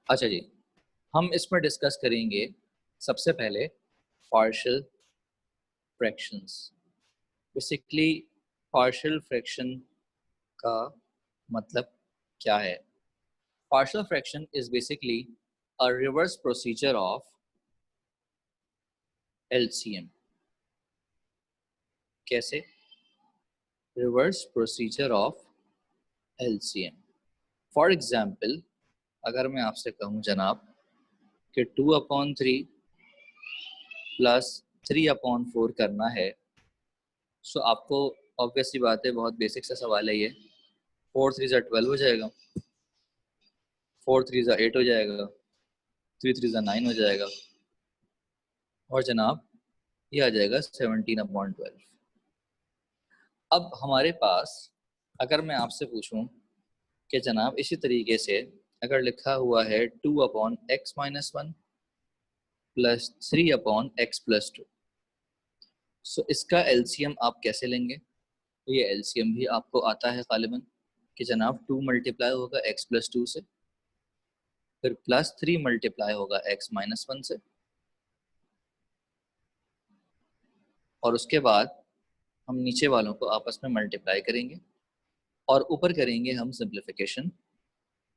अच्छा जी, हम इसमें डिस्कस करेंगे सबसे पहले partial fractions. Basically partial fraction का मतलब क्या है? Partial fraction is basically a reverse procedure of LCM. कैसे? Reverse procedure of LCM. For example, अगर मैं आपसे कहूँ जनाब कि 2/3 प्लस 3/4 करना है, सो आपको ऑब्वियस सी बात है, बहुत बेसिक सा सवाल है ये। 4 3 ज़ा 12 हो जाएगा, 4 3 ज़ा 8 हो जाएगा, 3 3 ज़ा 9 हो जाएगा, और जनाब ये आ जाएगा 17/12। अब हमारे पास, अगर मैं आपसे पूछूं कि जनाब इसी तरीके से अगर लिखा हुआ है 2/x-1 प्लस 3/x+2, सो इसका एलसीएम आप कैसे लेंगे? तो ये एलसीएम भी आपको आता है गालिबन कि जनाब 2 मल्टीप्लाई होगा x+2 से, फिर प्लस 3 मल्टीप्लाई होगा x-1 से, और उसके बाद हम नीचे वालों को आपस में मल्टीप्लाई करेंगे और ऊपर करेंगे हम सिंप्लीफिकेशन।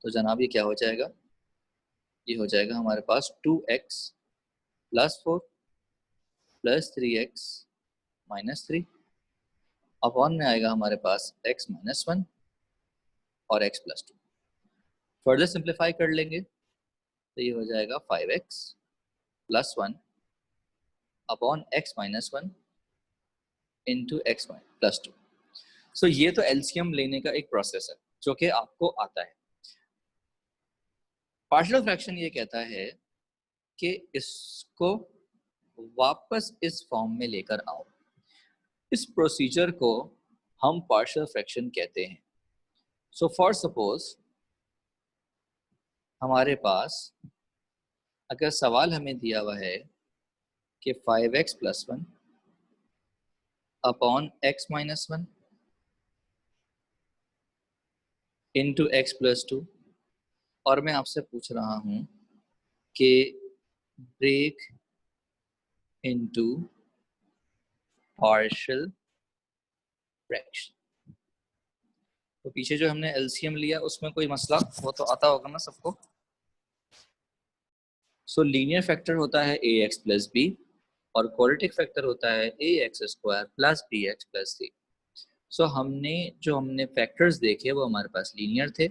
तो जनाब ये क्या हो जाएगा? ये हो जाएगा हमारे पास 2x+4 प्लस 3x-3 अपॉन में आएगा हमारे पास x-1 और x+2। फर्दर सिंप्लीफाई कर लेंगे तो ये हो जाएगा 5x+1 upon x-1 into x+2। सो ये तो एलसीएम लेने का एक प्रोसेस है जो कि आपको आता है। पार्शियल फ्रैक्शन ये कहता है कि इसको वापस इस फॉर्म में लेकर आओ। इस प्रोसीजर को हम पार्शियल फ्रैक्शन कहते हैं। सो फॉर सपोज हमारे पास अगर सवाल हमें दिया हुआ है कि 5x+1 upon x-1 into x+2, और मैं आपसे पूछ रहा हूँ कि ब्रेक इनटू पार्शियल फ्रैक्शन। तो पीछे जो हमने एलसीएम लिया उसमें कोई मसला वो तो आता होगा ना सबको। सो लीनियर फैक्टर होता है ax प्लस बी और क्वाड्रेटिक फैक्टर होता है ax² plus bx plus c। सो हमने फैक्टर्स देखे वो हमारे पास लीनियर थे।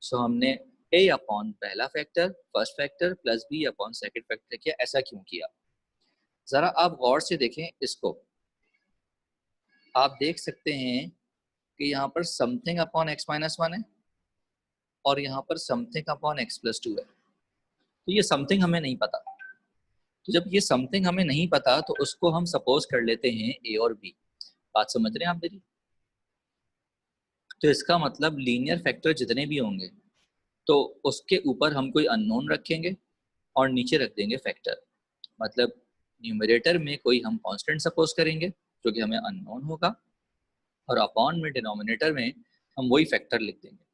सो हमने a अपॉन पहला factor first factor plus b upon second factor किया। ऐसा क्यों किया? ज़रा आप गौर से देखें इसको। आप देख सकते हैं कि यहाँ पर समथिंग अपॉन x-1 है और यहाँ पर समथिंग अपॉन x+2 है। तो ये समथिंग हमें नहीं पता। तो जब ये समथिंग हमें नहीं पता तो उसको हम सपोज कर लेते हैं a और b। बात समझ रहे हैं आप मेरी? तो इसका मतलब लीनियर फैक्टर जितने भी होंगे तो उसके ऊपर हम कोई अननोन रखेंगे और नीचे रख देंगे फैक्टर। मतलब न्यूमरेटर में कोई हम कांस्टेंट सपोज करेंगे जो कि हमें अननोन होगा, और अपॉन में डिनोमिनेटर में हम वही फैक्टर लिख देंगे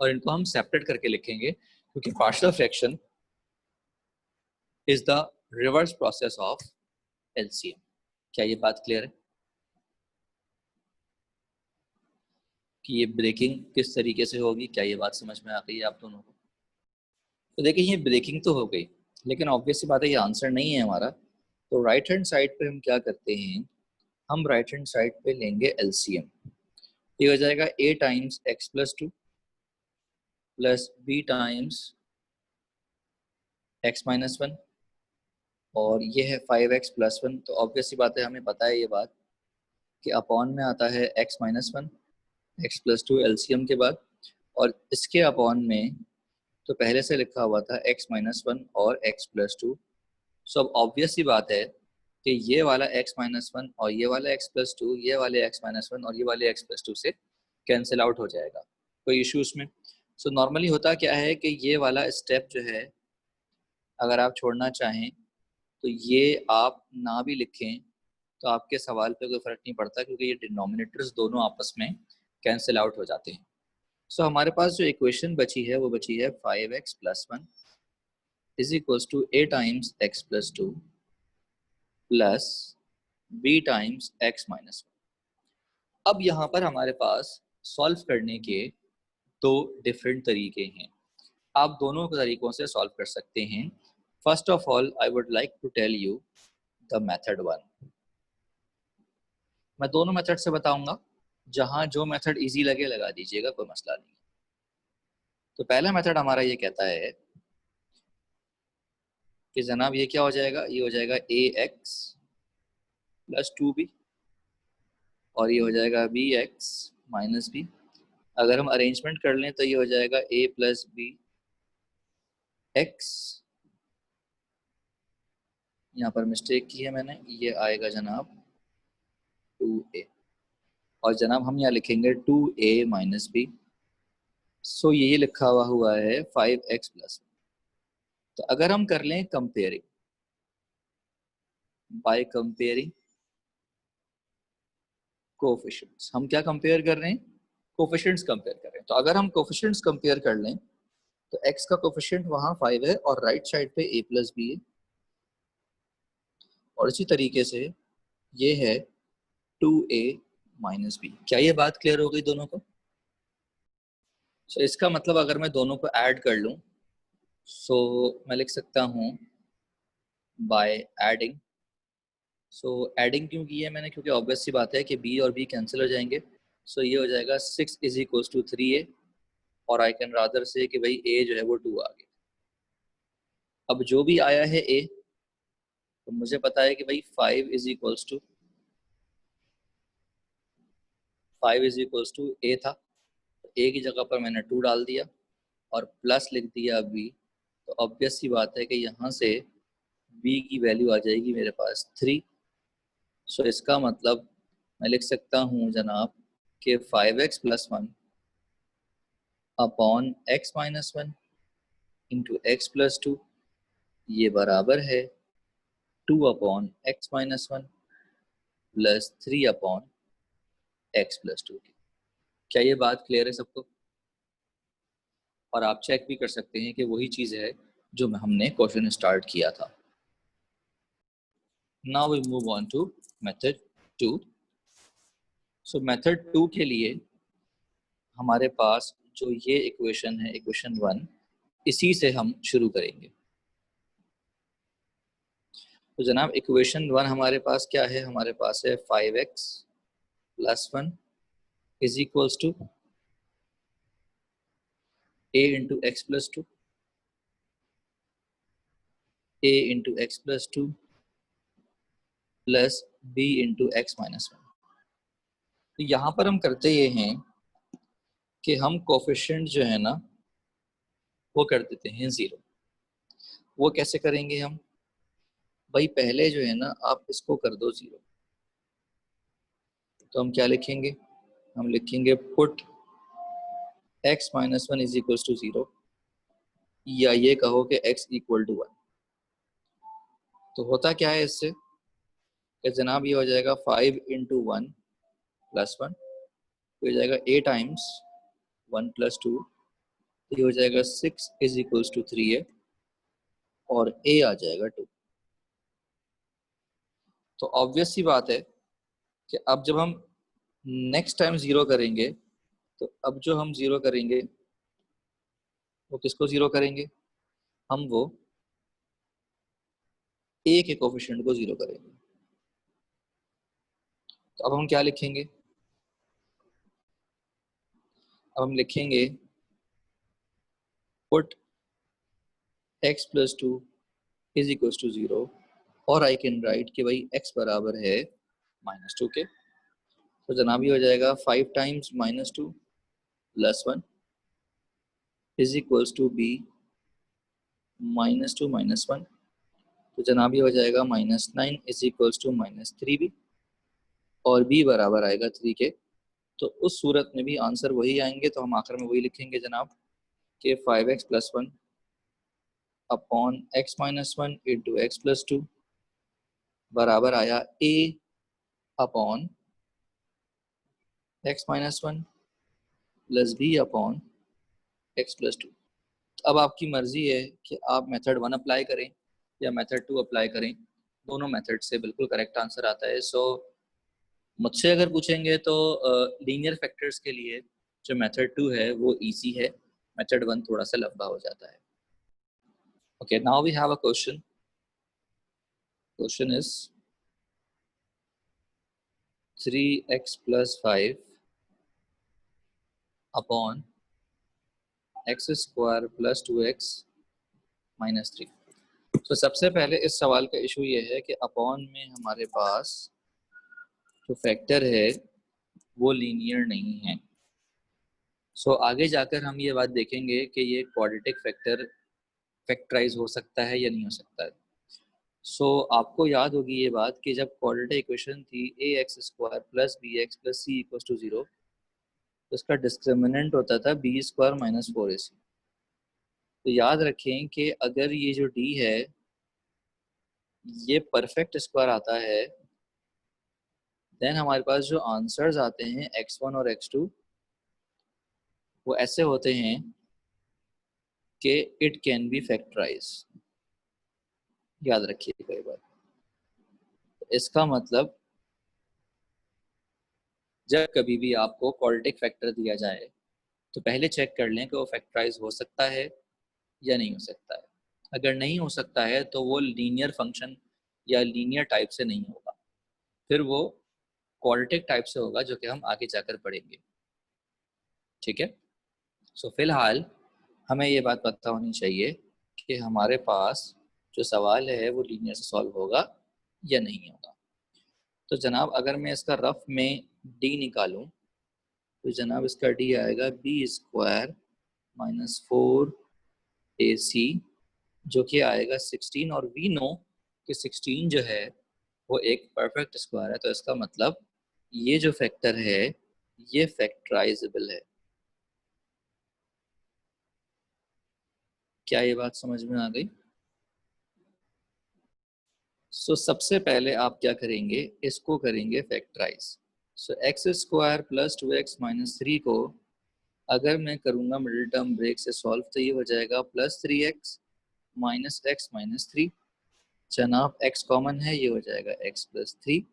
और इनको हम सेपरेट करके लिखेंगे क्योंकि partial fraction is the reverse process of LCM. क्या ये बात क्लियर है कि ये ब्रेकिंग किस तरीके से होगी? क्या ये बात समझ में आ गई है आप दोनों को? तो देखिए, ये ब्रेकिंग तो हो गई, लेकिन ऑब्वियस सी बात है ये आंसर नहीं है हमारा। तो राइट हैंड साइड पे हम क्या करते हैं, हम राइट हैंड साइड पे लेंगे एलसीएम। ये हो जाएगा a times x+2 plus b times x-1 और ये है 5x+1। तो ऑब्वियस सी बात है हमें पता है ये बात कि अपॉन में आता है x-1 x+2 एलसीएम के बाद, और इसके अपॉन में तो पहले से लिखा हुआ था x-1 और x+2। सो अब ऑब्वियस सी बात है कि ये वाला x-1 और ये वाला x+2, ये वाले x-1 और ये वाले x+2 से कैंसिल आउट हो जाएगा। कोई इशू उसमें? सो नॉर्मली होता क्या है कि ये वाला स्टेप जो है अगर आप छोड़ना चाहें तो ये आप ना भी लिखें तो आपके सवाल पे कोई फ़र्क नहीं पड़ता क्योंकि ये डिनोमिनेटर्स दोनों आपस में कैंसिल आउट हो जाते हैं। सो हमारे पास जो इक्वेशन बची है वो बची है 5x+1 is equals to a times x plus 2 plus b times x minus 1। अब यहाँ पर हमारे पास सॉल्व करने के दो डिफरेंट तरीके हैं। आप दोनों तरीकों से सॉल्व कर सकते हैं। First of all I would like to tell you the method one. मैं दोनों मेथड से बताऊंगा, जहां जो मेथड इजी लगे लगा दीजिएगा, कोई मसला नहीं। तो पहला मेथड हमारा ये कहता है कि जनाब ये क्या हो जाएगा, ये हो जाएगा ए एक्स प्लस 2b और ये हो जाएगा बी एक्स माइनस बी। अगर हम अरेंजमेंट कर लें तो ये हो जाएगा a प्लस बी एक्स, यहाँ पर मिस्टेक की है मैंने, ये आएगा जनाब 2a और जनाब हम यहाँ लिखेंगे 2a माइनस बी। सो ये लिखा हुआ है 5x प्लस। तो अगर हम कर लें कंपेयरिंग, बाय कंपेयरिंग कोफिशिएंट्स, हम क्या कंपेयर कर रहे हैं, कोफिशिएंट्स कंपेयर कर रहे हैं। तो अगर हम कोफिशिएंट्स कंपेयर कर लें तो x का कोफिशिएंट वहां 5 है और राइट साइड पे a प्लस बी है, और इसी तरीके से ये है 2a माइनस बी। क्या ये बात क्लियर हो गई दोनों को? सो इसका मतलब अगर मैं दोनों को ऐड कर लूं, सो मैं लिख सकता हूं बाय एडिंग। सो एडिंग क्यों की है मैंने, क्योंकि ऑब्वियस सी बात है कि b और b कैंसिल हो जाएंगे। सो ये हो जाएगा 6 इज इक्वल्स टू 3a और आई कैन रादर से कि भाई a जो है वो 2 आ गया। अब जो भी आया है a, तो मुझे पता है कि भाई 5 इज इक्वल्स टू a था, तो a की जगह पर मैंने 2 डाल दिया और प्लस लिख दिया b। तो ऑब्वियस सी बात है कि यहाँ से b की वैल्यू आ जाएगी मेरे पास 3। सो इसका मतलब मैं लिख सकता हूँ जनाब कि 5x plus 1 upon x minus 1 into x plus 2 ये बराबर है 2 upon x minus 1 plus 3 upon x plus 2 की। क्या ये बात क्लियर है सबको? और आप चेक भी कर सकते हैं कि वही चीज़ है जो हमने क्वेश्चन स्टार्ट किया था। Now we move on to method 2। So method 2 के लिए हमारे पास जो ये इक्वेशन है, इक्वेशन 1, इसी से हम शुरू करेंगे। तो जनाब इक्वेशन 1 हमारे पास क्या है, हमारे पास है 5x plus 1 is equals to a into x plus 2, a into x plus 2 plus b into x minus 1। तो यहाँ पर हम करते ये हैं कि हम कोफिशिएंट जो है ना वो कर देते हैं 0। वो कैसे करेंगे हम भाई, पहले जो है ना आप इसको कर दो 0। तो हम क्या लिखेंगे, हम लिखेंगे put x minus 1 is equal to 0, या ये कहो कि x इक्वल टू 1। तो होता क्या है इससे कि जनाब ये हो जाएगा 5 इंटू 1 प्लस 1, ये हो जाएगा a टाइम्स 1 प्लस 2, ये हो जाएगा 6 इज इक्वल टू 3a और a आ जाएगा 2। तो ऑब्वियस सी बात है कि अब जब हम नेक्स्ट टाइम 0 करेंगे, तो अब जो हम 0 करेंगे वो किसको 0 करेंगे, हम वो a के कोफिशिएंट को 0 करेंगे। तो अब हम क्या लिखेंगे, अब हम लिखेंगे put x plus 2 is equal to 0 और आई कैन राइट कि भाई x बराबर है -2 के। तो जनाब ये हो जाएगा 5 times -2 plus 1 is equal to b -2 -1। तो जनाब ये हो जाएगा -9 इज इक्वल टू -3b और b बराबर आएगा 3 के। तो उस सूरत में भी आंसर वही आएंगे, तो हम आखिर में वही लिखेंगे जनाब कि 5x plus 1 upon x minus 1 into x plus 2 बराबर आया a upon x minus 1 plus b upon x plus 2। अब आपकी मर्जी है कि आप मेथड 1 अप्लाई करें या मेथड 2 अप्लाई करें, दोनों मेथड से बिल्कुल करेक्ट आंसर आता है। सो मुझसे अगर पूछेंगे तो लीनियर फैक्टर्स के लिए जो मेथड 2 है वो इजी है, मेथड 1 थोड़ा सा लंबा हो जाता है। Okay, now we have a question. Question is 3x plus 5 upon x square plus 2x minus 3। तो सबसे पहले इस सवाल का इशू ये है कि अपॉन में हमारे पास जो फैक्टर है वो लीनियर नहीं है। सो आगे जाकर हम ये बात देखेंगे कि ये क्वाड्रेटिक फैक्टर फैक्टराइज हो सकता है या नहीं हो सकता है। सो आपको याद होगी ये बात कि जब क्वाड्रेटिक इक्वेशन थी ax square plus bx plus c equals to 0, तो इसका डिस्क्रिमिनेंट होता था b स्क्वायर माइनस 4ac। तो याद रखें कि अगर ये जो d है ये परफेक्ट स्क्वायर आता है, देन हमारे पास जो आंसर्स आते हैं x1 और x2 वो ऐसे होते हैं कि इट कैन बी फैक्टराइज। याद रखिए कई बार। इसका मतलब जब कभी भी आपको क्वाड्रेटिक फैक्टर दिया जाए तो पहले चेक कर लें कि वो फैक्टराइज हो सकता है या नहीं हो सकता है। अगर नहीं हो सकता है तो वो लीनियर फंक्शन या लीनियर टाइप से नहीं होगा, फिर वो क्वाड्रेटिक टाइप से होगा, जो कि हम आगे जाकर पढ़ेंगे। ठीक है। सो फिलहाल हमें ये बात पता होनी चाहिए कि हमारे पास जो सवाल है वो लीनियर से सॉल्व होगा या नहीं होगा। तो जनाब अगर मैं इसका रफ में डी निकालूं तो जनाब इसका डी आएगा बी स्क्वायर माइनस 4ac, जो कि आएगा 16। और वी नो कि 16 जो है वो एक परफेक्ट स्क्वायर है, तो इसका मतलब ये जो फैक्टर है ये फैक्टराइजेबल है। क्या ये बात समझ में आ गई? सो सबसे पहले आप क्या करेंगे, इसको करेंगे factorise. So X square plus 2x minus 3 को अगर मैं करूँगा मिडिल टर्म ब्रेक से सॉल्व तो ये हो जाएगा plus 3x minus x minus 3। जनाब x कॉमन है, ये हो जाएगा x प्लस 3,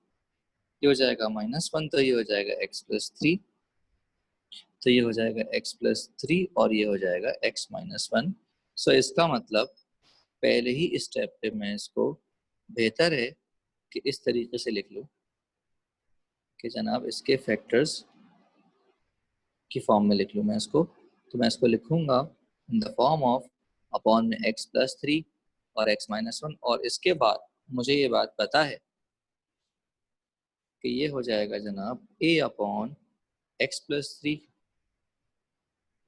ये हो जाएगा -1, तो ये हो जाएगा x प्लस 3, तो ये हो जाएगा x प्लस 3 और ये हो जाएगा x माइनस 1। सो इसका मतलब पहले ही स्टेप पे मैं इसको बेहतर है कि इस तरीके से लिख लूँ कि जनाब इसके फैक्टर्स की फॉर्म में लिख लूँ मैं इसको। तो मैं इसको लिखूँगा in the form of upon में x प्लस 3 और x माइनस 1, और इसके बाद मुझे ये बात पता है कि ये हो जाएगा जनाब a upon x plus 3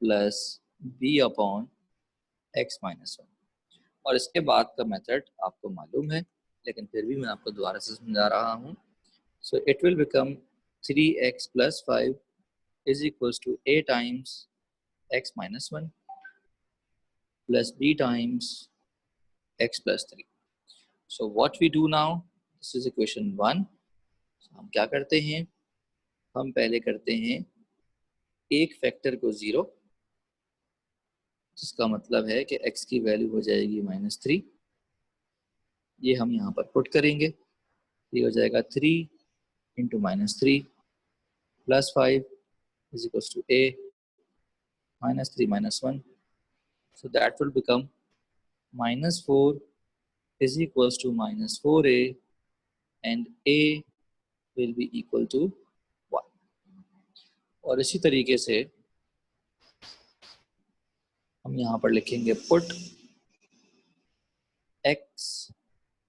plus b upon x minus 1। और इसके बाद का मेथड आपको मालूम है, लेकिन फिर भी मैं आपको दोबारा से समझा रहा हूँ। So it will become 3x plus 5 is equals to a times x minus 1 plus b times x plus 3. So what we do now, this is equation 1. So हम क्या करते हैं, हम पहले करते हैं एक फैक्टर को 0, जिसका मतलब है कि x की वैल्यू हो जाएगी -3। ये हम यहाँ पर पुट करेंगे, ये हो जाएगा 3 into -3 plus 5 is equals to a -3 minus 1. So that will become -4 is equals to -4a and a will be equal to 1. और इसी तरीके से हम यहाँ पर लिखेंगे put x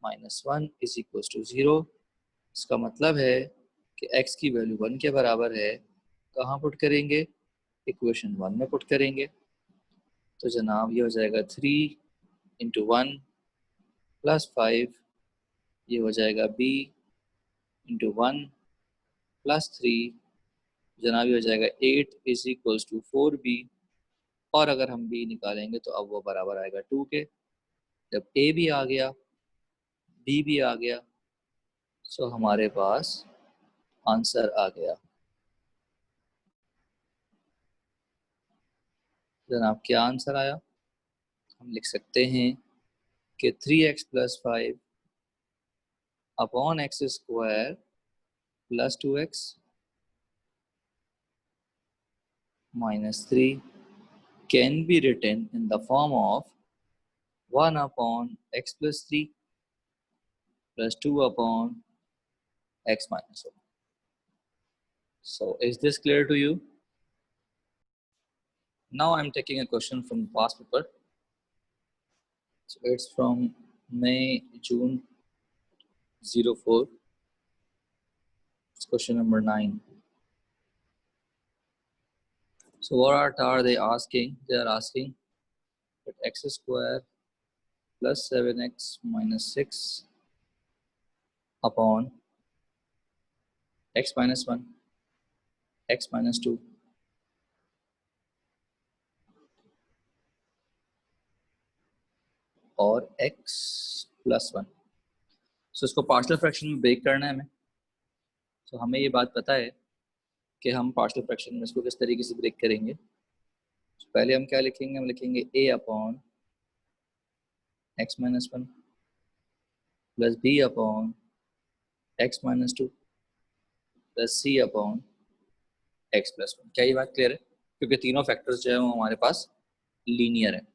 minus 1 is equal to 0। इसका मतलब है कि x की वैल्यू 1 के बराबर है। कहाँ पुट करेंगे, इक्वेशन 1 में पुट करेंगे। तो जनाब ये हो जाएगा 3 इंटू 1 प्लस 5, ये हो जाएगा b इंटू 1 प्लस 3, जनाब ये हो जाएगा 8 इज इक्वल्स टू 4b। और अगर हम b निकालेंगे तो अब वो बराबर आएगा 2 के। जब a भी आ गया b भी आ गया, सो हमारे पास आंसर आ गया। जनाब क्या आंसर आया, हम लिख सकते हैं कि 3x + 5 upon x square plus 2x minus 3 can be written in the form of 1 upon x plus 3 plus 2 upon x minus 1. So is this clear to you? Now I'm taking a question from past paper. So it's from May-June 04. It's question number 9. So what are they asking? They are asking that x square plus 7x minus 6 upon x minus 1, x minus 2 और x plus 1. सो इसको partial fraction में break करना है हमें. सो हमें ये बात पता है कि हम पार्शियल फ्रैक्शन में इसको किस तरीके से ब्रेक करेंगे. पहले हम क्या लिखेंगे? हम लिखेंगे a upon x minus 1 plus b upon x minus 2 plus c upon x plus 1. क्या ये बात क्लियर है? क्योंकि तीनों फैक्टर्स जो है वो हमारे पास लीनियर है.